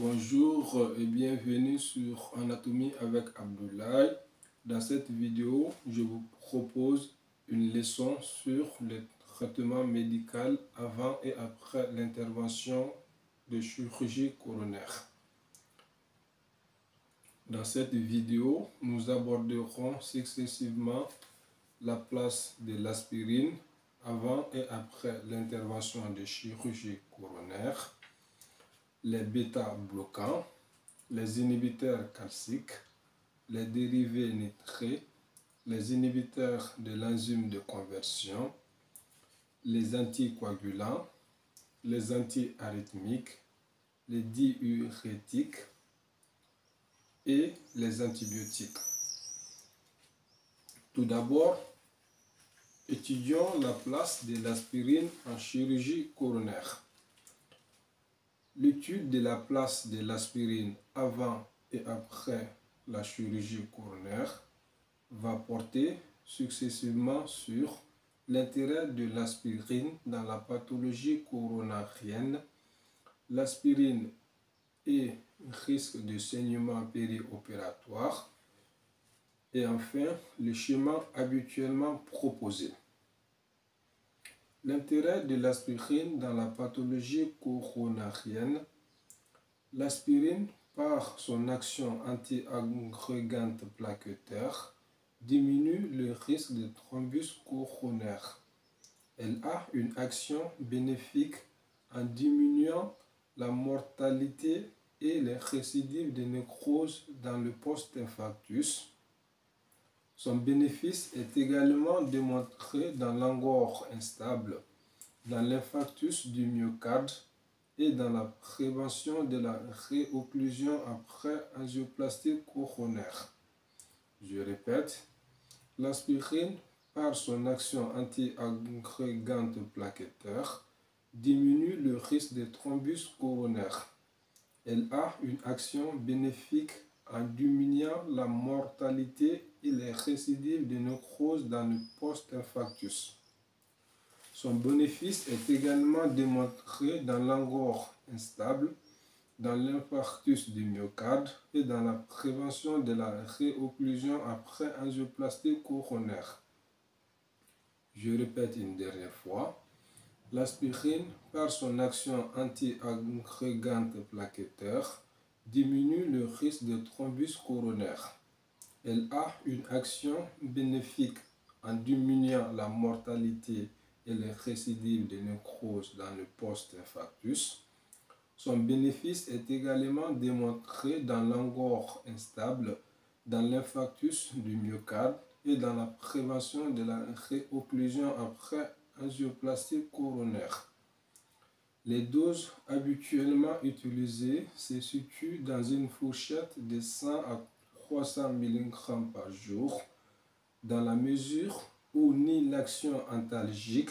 Bonjour et bienvenue sur Anatomie avec Abdoulaye. Dans cette vidéo, je vous propose une leçon sur le traitement médical avant et après l'intervention de chirurgie coronaire. Dans cette vidéo, nous aborderons successivement la place de l'aspirine avant et après l'intervention de chirurgie coronaire, les bêta-bloquants, les inhibiteurs calciques, les dérivés nitrés, les inhibiteurs de l'enzyme de conversion, les anticoagulants, les antiarythmiques, les diurétiques et les antibiotiques. Tout d'abord, étudions la place de l'aspirine en chirurgie coronaire. L'étude de la place de l'aspirine avant et après la chirurgie coronaire va porter successivement sur l'intérêt de l'aspirine dans la pathologie coronarienne, l'aspirine et risque de saignement périopératoire, et enfin le schéma habituellement proposé. L'intérêt de l'aspirine dans la pathologie coronarienne. L'aspirine, par son action anti-agrégante plaquettaire, diminue le risque de thrombus coronaire. Elle a une action bénéfique en diminuant la mortalité et les récidives de nécrose dans le post-infarctus. Son bénéfice est également démontré dans l'angor instable, dans l'infarctus du myocarde et dans la prévention de la réocclusion après angioplastie coronaire. Je répète, l'aspirine, par son action anti-agrégante plaquettaire, diminue le risque de thrombus coronaire. Elle a une action bénéfique en diminuant la mortalité et les récidives de nécrose dans le post-infarctus. Son bénéfice est également démontré dans l'angor instable, dans l'infarctus du myocarde et dans la prévention de la réocclusion après angioplastie coronaire. Je répète une dernière fois, l'aspirine, par son action anti-agrégante plaquettaire, diminue le risque de thrombus coronaire. Elle a une action bénéfique en diminuant la mortalité et les récidives de nécrose dans le post-infarctus. Son bénéfice est également démontré dans l'angor instable, dans l'infarctus du myocarde et dans la prévention de la réocclusion après angioplastie coronaire. Les doses habituellement utilisées se situent dans une fourchette de 100 à 300 mg par jour, dans la mesure où ni l'action antalgique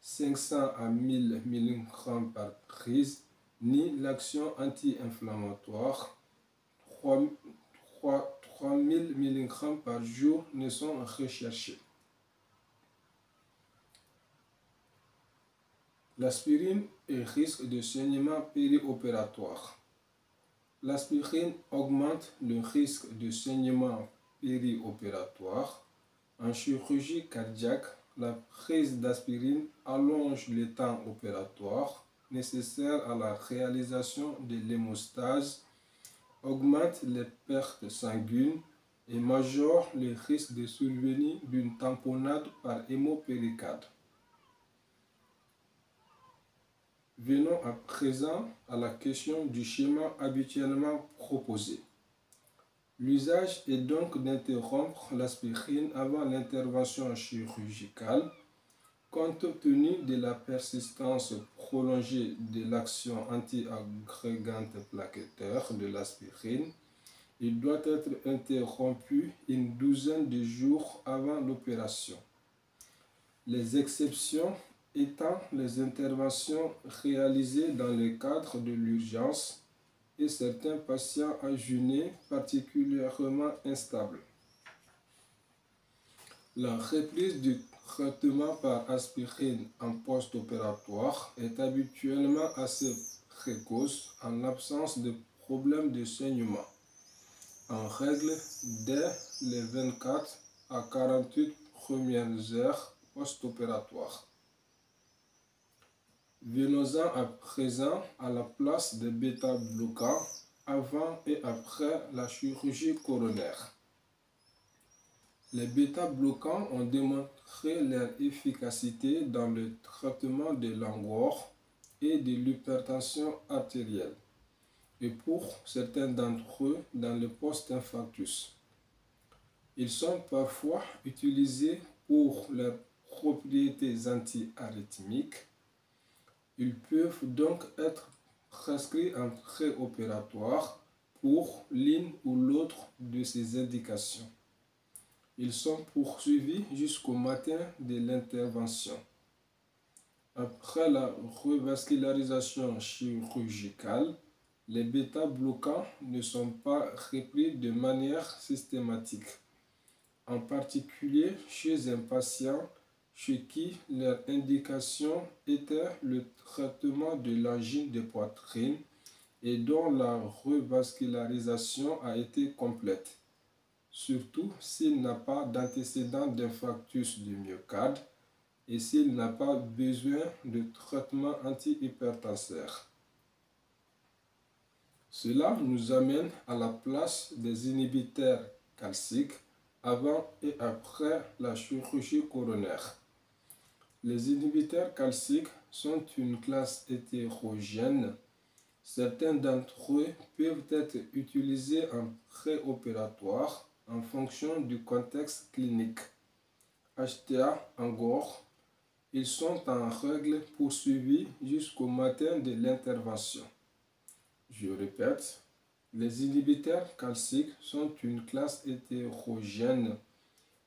500 à 1000 mg par prise, ni l'action anti-inflammatoire 3000 mg par jour ne sont recherchées. L'aspirine et risque de saignement périopératoire. L'aspirine augmente le risque de saignement périopératoire. En chirurgie cardiaque, la prise d'aspirine allonge le temps opératoire nécessaire à la réalisation de l'hémostase, augmente les pertes sanguines et majore le risque de survenue d'une tamponnade par hémopéricarde. Venons à présent à la question du schéma habituellement proposé. L'usage est donc d'interrompre l'aspirine avant l'intervention chirurgicale, compte tenu de la persistance prolongée de l'action anti-agrégante plaquettaire de l'aspirine. Il doit être interrompu une douzaine de jours avant l'opération. Les exceptions étant les interventions réalisées dans le cadre de l'urgence et certains patients âgés particulièrement instables. La reprise du traitement par aspirine en post-opératoire est habituellement assez précoce en l'absence de problèmes de saignement, en règle dès les 24 à 48 premières heures post-opératoires. Venons-en à présent à la place des bêta-bloquants avant et après la chirurgie coronaire. Les bêta-bloquants ont démontré leur efficacité dans le traitement de l'angor et de l'hypertension artérielle, et pour certains d'entre eux dans le post-infarctus. Ils sont parfois utilisés pour leurs propriétés anti-arythmiques. Ils peuvent donc être prescrits en préopératoire pour l'une ou l'autre de ces indications. Ils sont poursuivis jusqu'au matin de l'intervention. Après la revascularisation chirurgicale, les bêta-bloquants ne sont pas repris de manière systématique, en particulier chez un patient chez qui leur indication était le traitement de l'angine de poitrine et dont la revascularisation a été complète, surtout s'il n'a pas d'antécédent d'infarctus du myocarde et s'il n'a pas besoin de traitement antihypertenseur. Cela nous amène à la place des inhibiteurs calciques avant et après la chirurgie coronaire. Les inhibiteurs calciques sont une classe hétérogène. Certains d'entre eux peuvent être utilisés en préopératoire en fonction du contexte clinique. HTA en gore, ils sont en règle poursuivis jusqu'au matin de l'intervention. Je répète, les inhibiteurs calciques sont une classe hétérogène.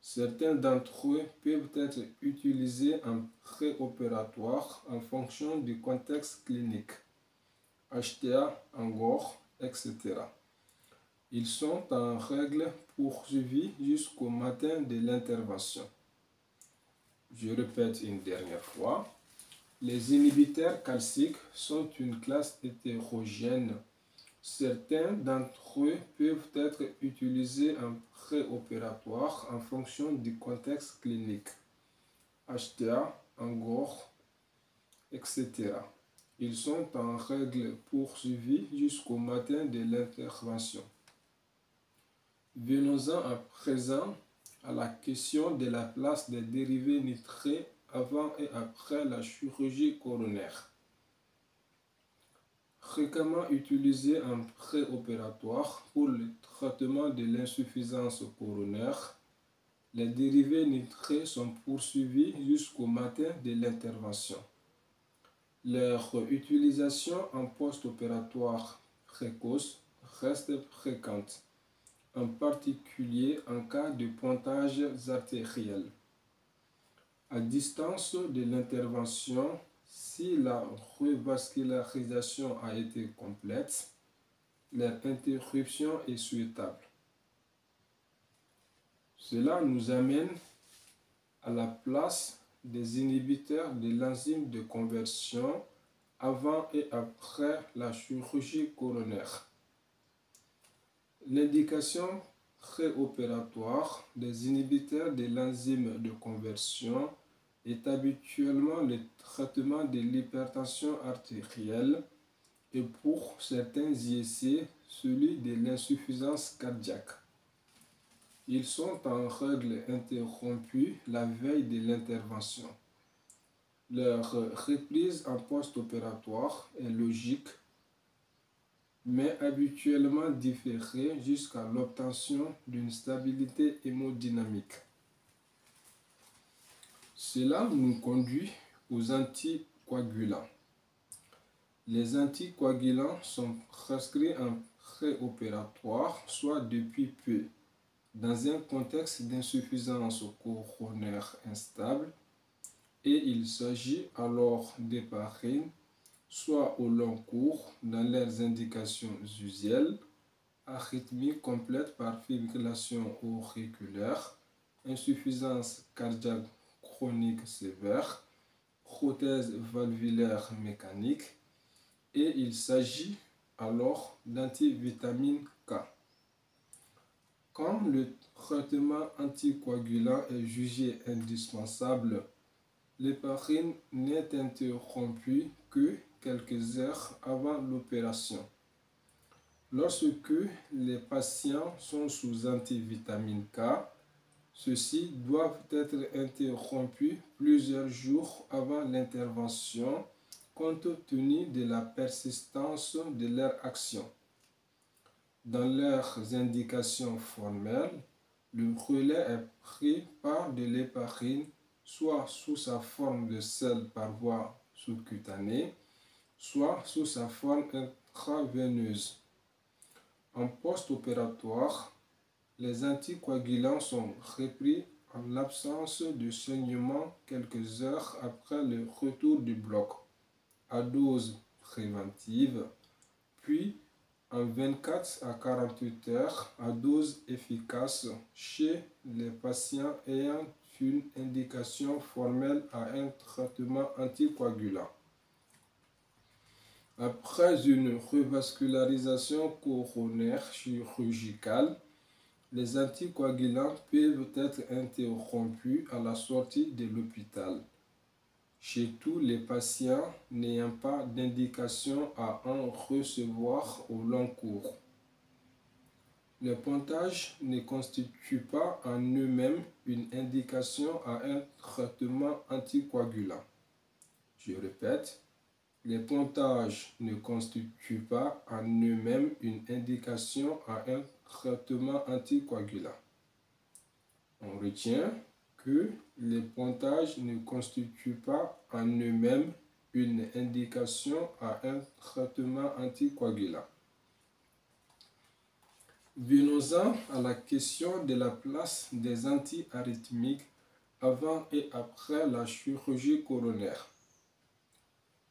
Certains d'entre eux peuvent être utilisés en préopératoire en fonction du contexte clinique. HTA en gore, etc. Ils sont en règle poursuivis jusqu'au matin de l'intervention. Je répète une dernière fois, les inhibiteurs calciques sont une classe hétérogène. Certains d'entre eux peuvent être utilisés en préopératoire en fonction du contexte clinique. HTA, en gore, etc. Ils sont en règle poursuivis jusqu'au matin de l'intervention. Venons-en à présent à la question de la place des dérivés nitrés avant et après la chirurgie coronaire. Fréquemment utilisés en préopératoire pour le traitement de l'insuffisance coronaire, les dérivés nitrés sont poursuivis jusqu'au matin de l'intervention. Leur utilisation en post-opératoire précoce reste fréquente, en particulier en cas de pontages artériels. À distance de l'intervention, si la revascularisation a été complète, leur interruption est souhaitable. Cela nous amène à la place des inhibiteurs de l'enzyme de conversion avant et après la chirurgie coronaire. L'indication préopératoire des inhibiteurs de l'enzyme de conversion est habituellement le traitement de l'hypertension artérielle et pour certains IEC, celui de l'insuffisance cardiaque. Ils sont en règle interrompus la veille de l'intervention. Leur reprise en post-opératoire est logique, mais habituellement différée jusqu'à l'obtention d'une stabilité hémodynamique. Cela nous conduit aux anticoagulants. Les anticoagulants sont prescrits en préopératoire, soit depuis peu, dans un contexte d'insuffisance coronaire instable, et il s'agit alors d'héparine, soit au long cours dans leurs indications usuelles, arythmie complète par fibrillation auriculaire, insuffisance cardiaque chronique sévère, prothèse valvulaire mécanique, et il s'agit alors d'antivitamine K. Comme le traitement anticoagulant est jugé indispensable, l'héparine n'est interrompue que quelques heures avant l'opération. Lorsque les patients sont sous antivitamine K, ceux-ci doivent être interrompus plusieurs jours avant l'intervention compte tenu de la persistance de leur action. Dans leurs indications formelles, le relais est pris par de l'héparine, soit sous sa forme de sel par voie sous-cutanée, soit sous sa forme intraveineuse. En post-opératoire, les anticoagulants sont repris en l'absence de saignement quelques heures après le retour du bloc, à dose préventive, puis en 24 à 48 heures à dose efficace chez les patients ayant une indication formelle à un traitement anticoagulant. Après une revascularisation coronaire chirurgicale, les anticoagulants peuvent être interrompus à la sortie de l'hôpital, chez tous les patients n'ayant pas d'indication à en recevoir au long cours. Les pontages ne constituent pas en eux-mêmes une indication à un traitement anticoagulant. Je répète, les pontages ne constituent pas en eux-mêmes une indication à un traitement anticoagulant. On retient que les pontages ne constituent pas en eux-mêmes une indication à un traitement anticoagulant. Venons-en à la question de la place des antiarythmiques avant et après la chirurgie coronaire.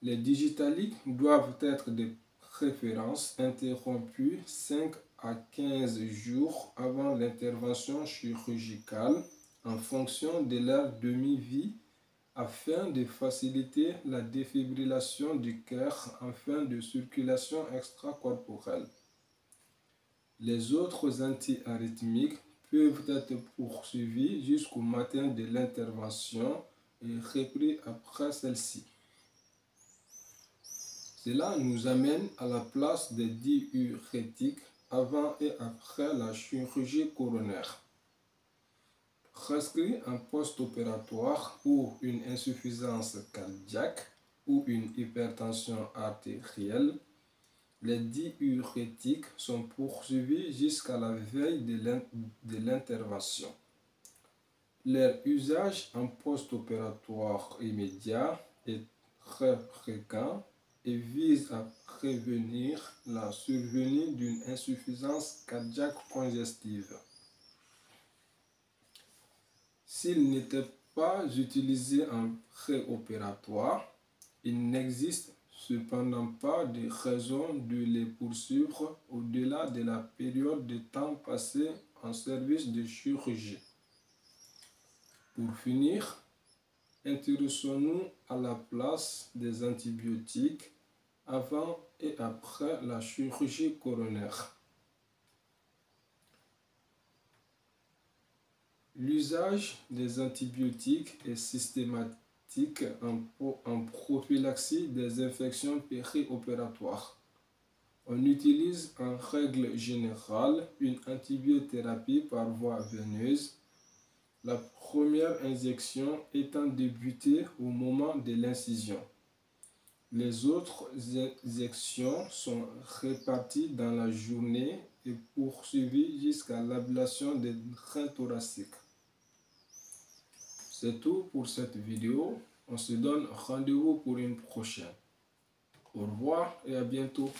Les digitaliques doivent être de préférence interrompus 5 à 15 jours avant l'intervention chirurgicale en fonction de leur demi-vie afin de faciliter la défibrillation du cœur en fin de circulation extracorporelle. Les autres antiarythmiques peuvent être poursuivis jusqu'au matin de l'intervention et repris après celle-ci. Cela nous amène à la place des diurétiques avant et après la chirurgie coronaire. Prescrit en post-opératoire pour une insuffisance cardiaque ou une hypertension artérielle, les diurétiques sont poursuivis jusqu'à la veille de l'intervention. Leur usage en post-opératoire immédiat est très fréquent et vise à prévenir la survenue d'une insuffisance cardiaque congestive. S'il n'était pas utilisé en préopératoire, il n'existe cependant pas de raison de les poursuivre au-delà de la période de temps passé en service de chirurgie. Pour finir, intéressons-nous à la place des antibiotiques avant et après la chirurgie coronaire. L'usage des antibiotiques est systématique en prophylaxie des infections périopératoires. On utilise en règle générale une antibiothérapie par voie veineuse, la première injection étant débutée au moment de l'incision. Les autres injections sont réparties dans la journée et poursuivies jusqu'à l'ablation des reins thoraciques. C'est tout pour cette vidéo. On se donne rendez-vous pour une prochaine. Au revoir et à bientôt.